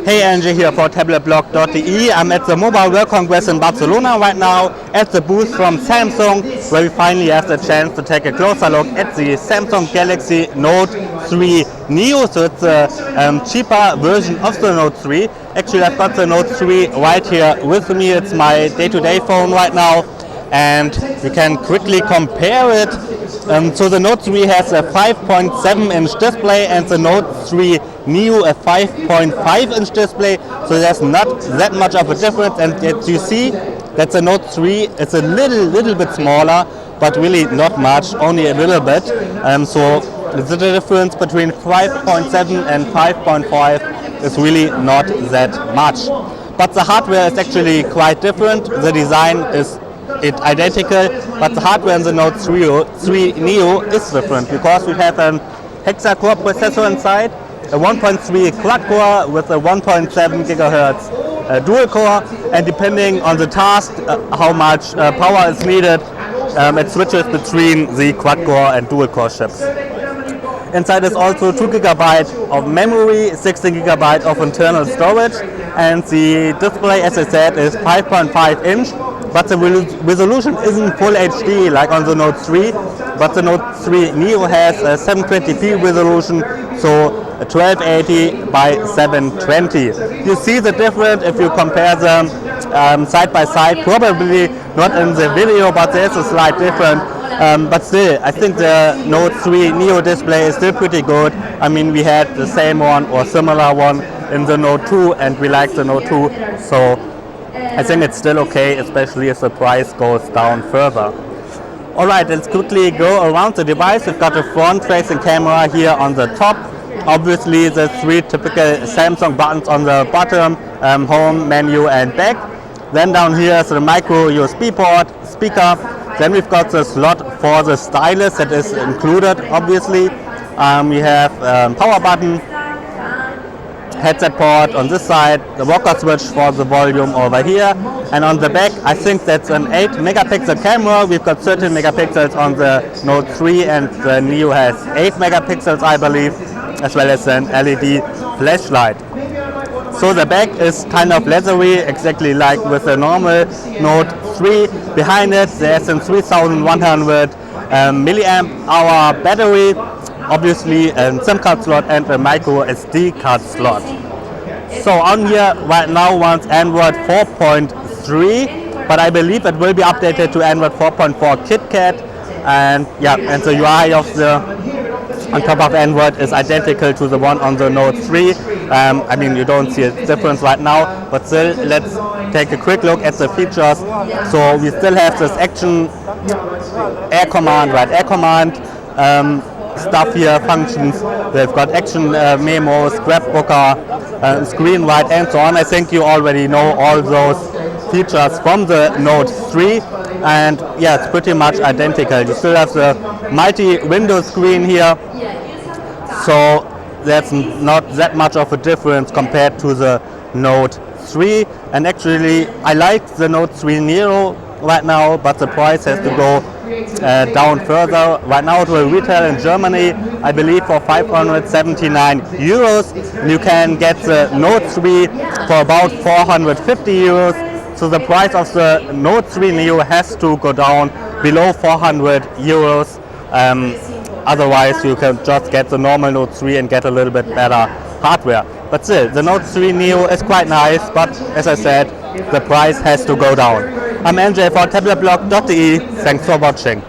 Hey, Angie here for tabletblog.de. I'm at the Mobile World Congress in Barcelona right now at the booth from Samsung, where we finally have the chance to take a closer look at the Samsung Galaxy Note 3 Neo. So it's a cheaper version of the Note 3. Actually, I've got the Note 3 right here with me. It's my day-to-day phone right now, and we can quickly compare it. So the Note 3 has a 5.7-inch display and the Note 3 Neo a 5.5-inch display, so there's not that much of a difference. And yet you see that the Note 3 is a little bit smaller, but really not much, only a little bit. So the difference between 5.7 and 5.5 is really not that much. But the hardware is actually quite different. The design is identical, but the hardware in the Note 3 Neo is different because we have a HexaCore processor inside, a 1.3 quad core with a 1.7 GHz dual core, and depending on the task, how much power is needed, it switches between the quad core and dual core chips. Inside is also 2 GB of memory, 16 GB of internal storage, and the display, as I said, is 5.5 inch. But the resolution isn't full HD like on the Note 3, but the Note 3 Neo has a 720p resolution, so 1280 by 720. You see the difference if you compare them side by side, probably not in the video, but there's a slight difference. But still, I think the Note 3 Neo display is still pretty good. I mean, we had the same one or similar one in the Note 2, and we like the Note 2, so I think it's still okay, especially if the price goes down further. Alright, let's quickly go around the device. We've got a front-facing camera here on the top. Obviously, the three typical Samsung buttons on the bottom, home, menu, and back. Then down here is the micro USB port, speaker. Then we've got the slot for the stylus that is included, obviously. We have power button, headset port on this side, the walker switch for the volume over here, and on the back I think that's an 8 megapixel camera. We've got 13 megapixels on the Note 3, and the Neo has 8 megapixels, I believe, as well as an LED flashlight. So the back is kind of leathery, exactly like with the normal Note 3. Behind it there's a 3100 milliamp hour battery, obviously a SIM card slot and a micro SD card slot. So on here right now runs Android 4.3, but I believe it will be updated to Android 4.4 KitKat, and yeah, and the UI of the on top of Android is identical to the one on the Note 3. I mean, you don't see a difference right now, but still, let's take a quick look at the features. So we still have this action air command, right? Air command stuff here, functions. We've got action memo, scrapbooker, screen write, and so on. I think you already know all those features from the Note 3, and yeah, it's pretty much identical. You still have the multi-window screen here, so that's not that much of a difference compared to the Note 3. And actually, I like the Note 3 Neo right now, but the price has to go down further. Right now it will retail in Germany, I believe, for 579 euros. You can get the Note 3 for about 450 euros. So the price of the Note 3 Neo has to go down below 400 euros. Otherwise you can just get the normal Note 3 and get a little bit better hardware. But still, the Note 3 Neo is quite nice, but as I said, the price has to go down. I'm NJ for tabletblog.de. Thanks for watching.